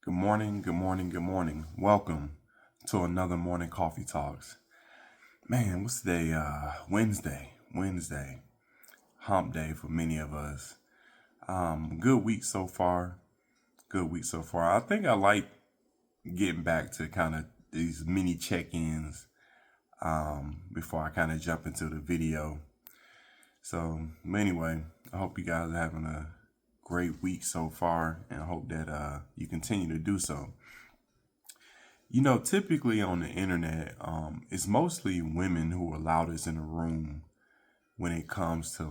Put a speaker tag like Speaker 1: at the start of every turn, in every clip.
Speaker 1: Good morning, good morning, good morning. Welcome to another morning coffee talks. Man, what's today? Wednesday. Hump day for many of us. Good week so far. Good week so far. I think I like getting back to kind of these mini check-ins before I kind of jump into the video. So anyway, I hope you guys are having a great week so far, and I hope that you continue to do so. Typically on the internet, it's mostly women who are loudest in the room when it comes to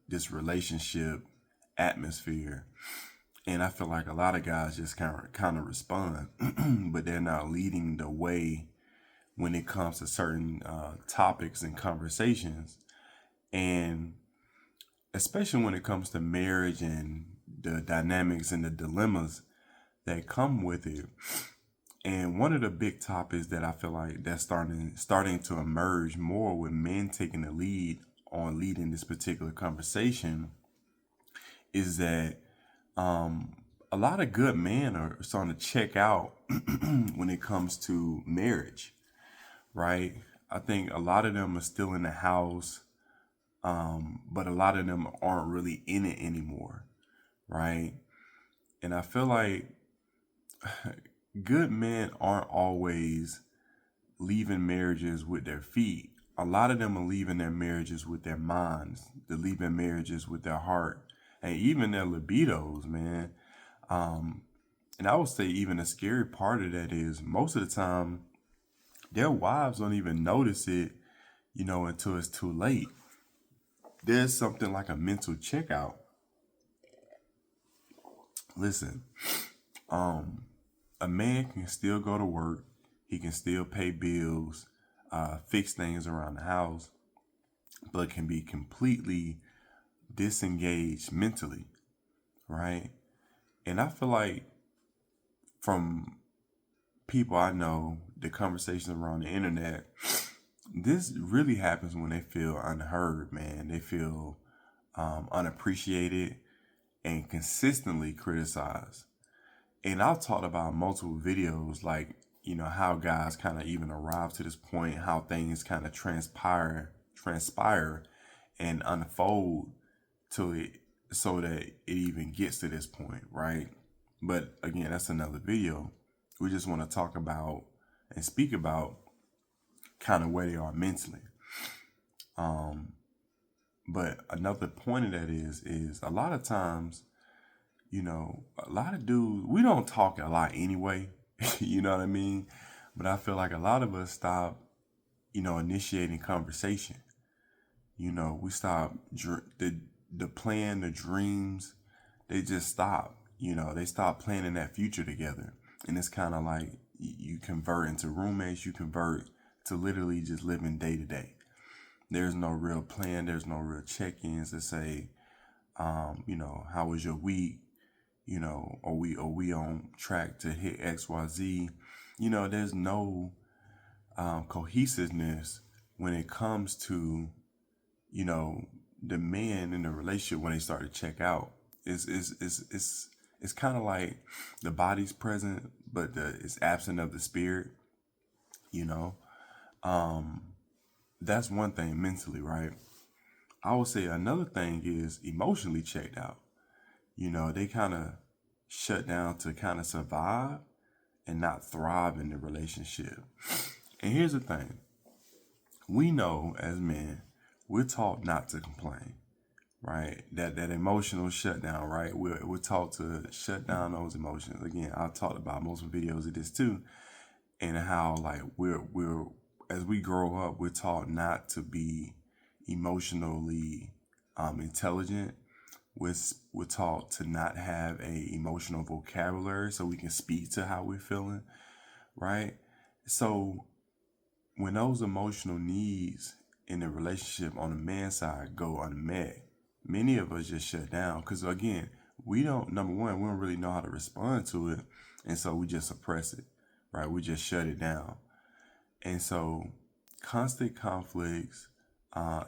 Speaker 1: this relationship atmosphere. And I feel like a lot of guys just kind of respond, but they're not leading the way when it comes to certain topics and conversations. And especially when it comes to marriage and the dynamics and the dilemmas that come with it. And one of the big topics that I feel like that's starting to emerge more with men taking the lead on leading this particular conversation is that a lot of good men are starting to check out when it comes to marriage, right? I think a lot of them are still in the house, but a lot of them aren't really in it anymore, right? And I feel like good men aren't always leaving marriages with their feet. A lot of them are leaving their marriages with their minds. They're leaving marriages with their heart and even their libidos, man. And I would say even a scary part of that is most of the time their wives don't even notice it, until it's too late. There's something like a mental checkout. Listen, a man can still go to work. He can still pay bills, fix things around the house, but can be completely disengaged mentally, right? And I feel like from people I know, the conversations around the internet, this really happens when they feel unheard, man. They feel unappreciated and consistently criticized. And I've talked about multiple videos, like, how guys kind of even arrive to this point, how things kind of transpire and unfold to it so that it even gets to this point, right? But again, that's another video. We just want to talk about and speak about kind of where they are mentally. But another point of that is a lot of times, a lot of dudes, we don't talk a lot anyway, you know what I mean? But I feel like a lot of us stop, initiating conversation. We stop the plan, the dreams, they just stop. They stop planning that future together. And it's kind of like you convert into roommates, you convert to literally just living day to day. There's no real plan, there's no real check-ins to say, how was your week? Are we on track to hit XYZ? There's no cohesiveness when it comes to, the man in the relationship when they start to check out. It's kind of like the body's present, but it's absent of the spirit, you know. That's one thing mentally, right? I would say another thing is emotionally checked out. They kind of shut down to kind of survive and not thrive in the relationship. And here's the thing. We know as men, we're taught not to complain, right? That emotional shutdown, right? We're taught to shut down those emotions. Again, I've talked about multiple videos of this too, and how like we're as we grow up, we're taught not to be emotionally intelligent. We're taught to not have a emotional vocabulary so we can speak to how we're feeling, right? So when those emotional needs in the relationship on the man's side go unmet, many of us just shut down because again, number one, we don't really know how to respond to it, and so we just suppress it, right? We just shut it down. And so constant conflicts,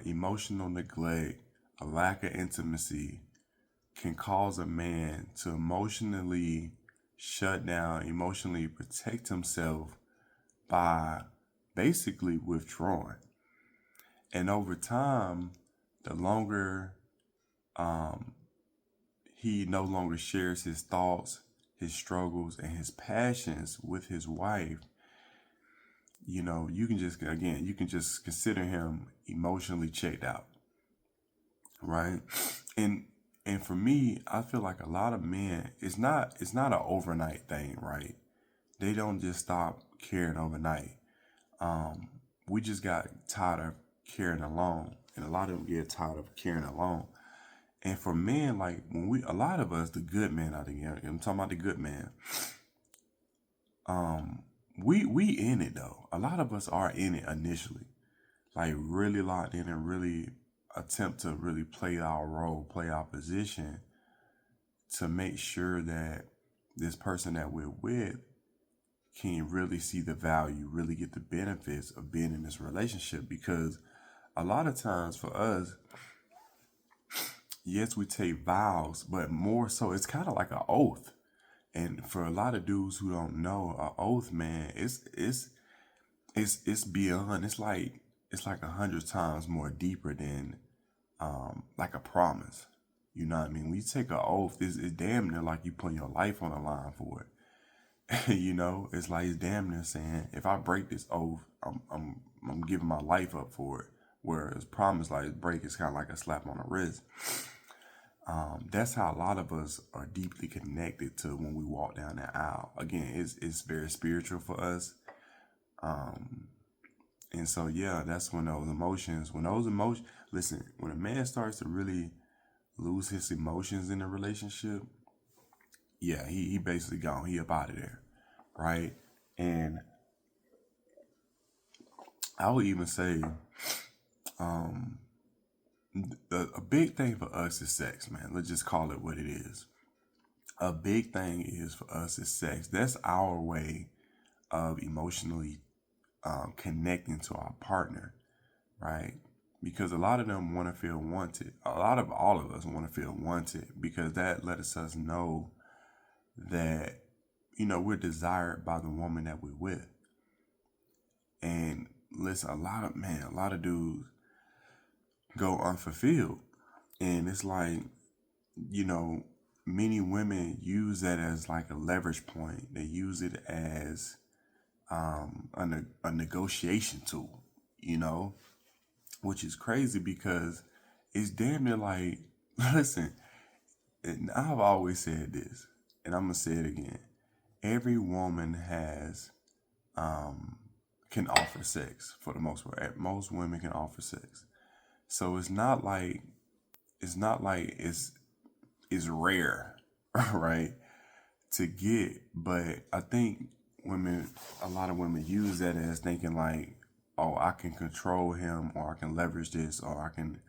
Speaker 1: emotional neglect, a lack of intimacy can cause a man to emotionally shut down, emotionally protect himself by basically withdrawing. And over time, the longer um, he no longer shares his thoughts, his struggles, and his passions with his wife, you can just, again, you can just consider him emotionally checked out, right? And and for me, I feel like a lot of men, it's not an overnight thing, right? They don't just stop caring overnight. Um, we just got tired of carrying alone, and a lot of them get tired of carrying alone. And for men, like a lot of us, the good men out there, I'm talking about the good man. Um, we in it though. A lot of us are in it initially, like really locked in and really attempt to really play our role, play our position to make sure that this person that we're with can really see the value, really get the benefits of being in this relationship. Because a lot of times for us, yes, we take vows, but more so, it's kind of like an oath. And for a lot of dudes who don't know, an oath, man, it's beyond. It's like 100 times more deeper than like a promise. You know what I mean? When you take an oath, it's damn near like you putting your life on the line for it. It's like it's damn near saying, if I break this oath, I'm giving my life up for it. Whereas promise, like break, is kind of like a slap on the wrist. That's how a lot of us are deeply connected to when we walk down that aisle. Again, it's very spiritual for us. And so yeah, that's when those emotions, listen, when a man starts to really lose his emotions in a relationship, yeah, he basically gone. He up out of there, right? And I would even say a big thing for us is sex, man. Let's just call it what it is. A big thing is for us is sex. That's our way of emotionally connecting to our partner, right? Because a lot of them want to feel wanted. All of us want to feel wanted because that lets us know that we're desired by the woman that we're with. And listen, a lot of dudes go unfulfilled, and it's like you know many women use that as like a leverage point. They use it as a negotiation tool, you know, which is crazy because it's damn near like, listen, and I've always said this, and I'm gonna say it again. Every woman um, can offer sex for the most part. Most women can offer sex, so it's not like it's rare, right, to get. But I think women, a lot of women use that as thinking like, oh, I can control him, or I can leverage this, or I can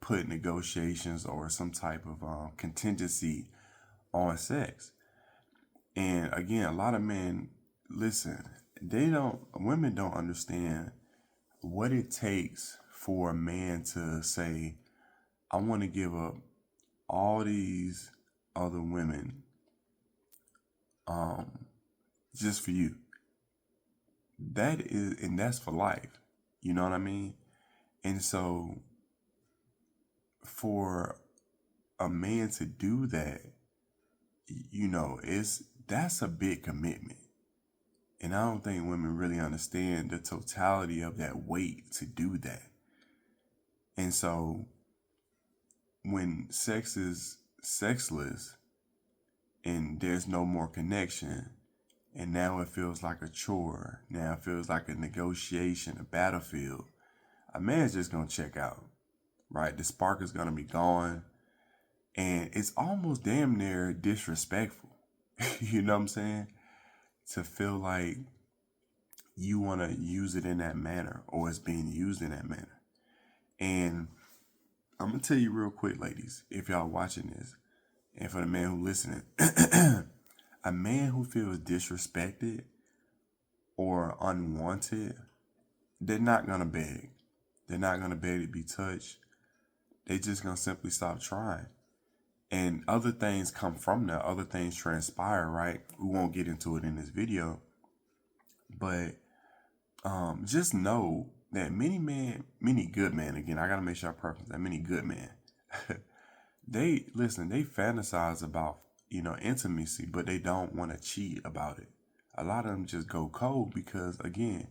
Speaker 1: put negotiations or some type of contingency on sex. And again, a lot of men, listen, women don't understand what it takes for a man to say, I want to give up all these other women um, just for you. And that's for life. You know what I mean? And so for a man to do that, that's a big commitment. And I don't think women really understand the totality of that weight to do that. And so when sex is sexless and there's no more connection, and now it feels like a chore, now it feels like a negotiation, a battlefield, a man's just gonna check out, right? The spark is gonna be gone, and it's almost damn near disrespectful. You know what I'm saying? To feel like you want to use it in that manner, or it's being used in that manner. And I'm gonna tell you real quick, ladies, if y'all watching this, and for the man who listening, a man who feels disrespected or unwanted, they're not gonna beg. They're not gonna beg to be touched. They just gonna simply stop trying. And other things come from that. Other things transpire, right? We won't get into it in this video, but just know that many good men. Again, I gotta make sure I preface that many good men. They listen. They fantasize about intimacy, but they don't want to cheat about it. A lot of them just go cold because, again,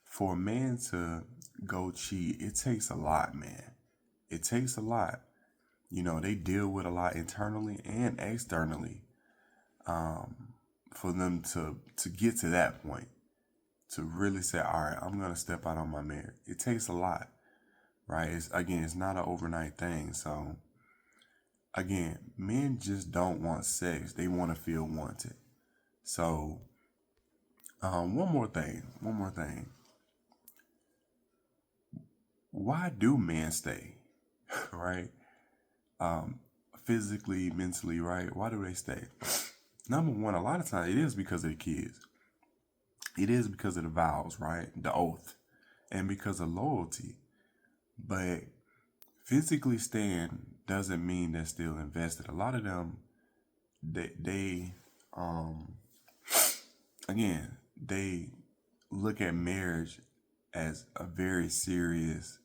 Speaker 1: for a man to go cheat, it takes a lot, man. It takes a lot. They deal with a lot internally and externally, for them to get to that point, to really say, all right, I'm gonna step out on my marriage. It takes a lot, right? It's not an overnight thing. So again, men just don't want sex; they want to feel wanted. So one more thing. Why do men stay, right? Physically, mentally, right? Why do they stay? Number one, a lot of times it is because of the kids. It is because of the vows, right? The oath, and because of loyalty. But physically staying doesn't mean they're still invested. A lot of them, they again, they look at marriage as a very serious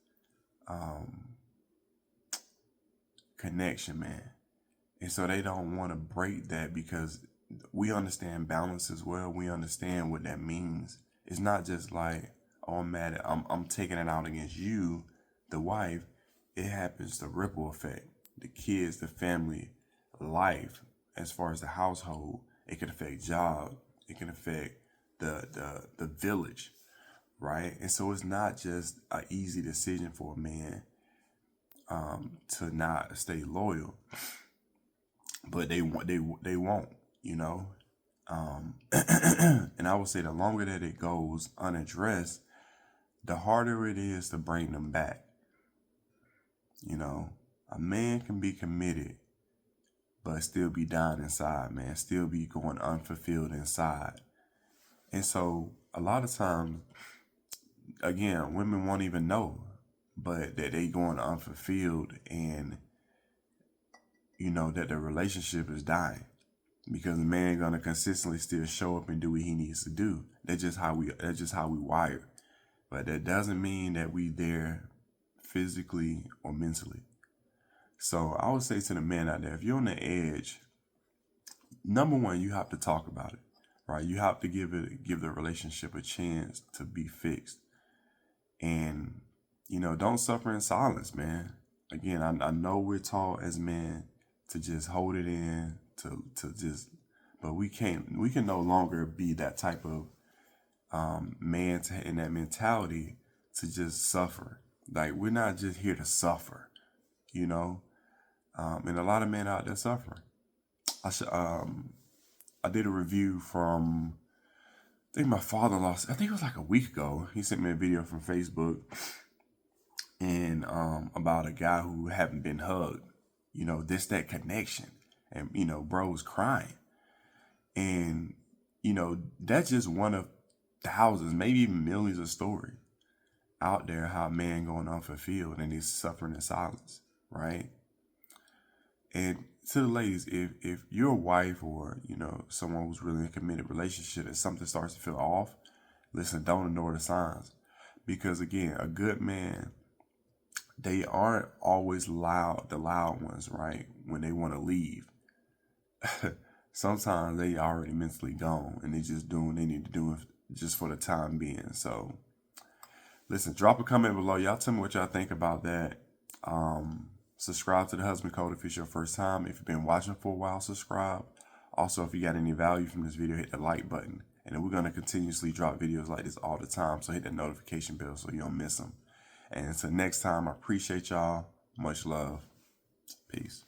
Speaker 1: connection, man. And so they don't want to break that because we understand balance as well. We understand what that means. It's not just like, oh, I'm mad at, I'm taking it out against you, the wife. It happens the ripple effect. The kids, the family, life, as far as the household, it can affect job. It can affect the village, right? And so it's not just an easy decision for a man to not stay loyal, but they won't, and I would say the longer that it goes unaddressed, the harder it is to bring them back. A man can be committed, but still be dying inside, man, still be going unfulfilled inside. And so a lot of times, again, women won't even know, but that they going unfulfilled, and that the relationship is dying because the man gonna consistently still show up and do what he needs to do. That's just how we wire. But that doesn't mean that we there physically or mentally. So I would say to the men out there, if you're on the edge, number one, you have to talk about it, right? You have to give the relationship a chance to be fixed. And, don't suffer in silence, man. Again, I know we're taught as men to just hold it in, to just, but we can no longer be that type of man in that mentality to just suffer. Like, we're not just here to suffer, and a lot of men out there suffering. I did a review from, I think my father-in-law, I think it was like a week ago. He sent me a video from Facebook, and about a guy who hadn't been hugged. That connection, and bro was crying, and that's just one of thousands, maybe even millions of stories out there, how a man going unfulfilled and he's suffering in silence, right? And to the ladies, if your wife or someone who's really in a committed relationship and something starts to feel off, listen, don't ignore the signs, because again, a good man, they aren't always the loud ones, right? When they want to leave, sometimes they already mentally gone and they just doing what they need to do just for the time being. So listen, drop a comment below. Y'all tell me what y'all think about that. Subscribe to the Husband Code if it's your first time. If you've been watching for a while, subscribe. Also, if you got any value from this video, hit the like button. And we're going to continuously drop videos like this all the time. So hit that notification bell so you don't miss them. And until next time, I appreciate y'all. Much love. Peace.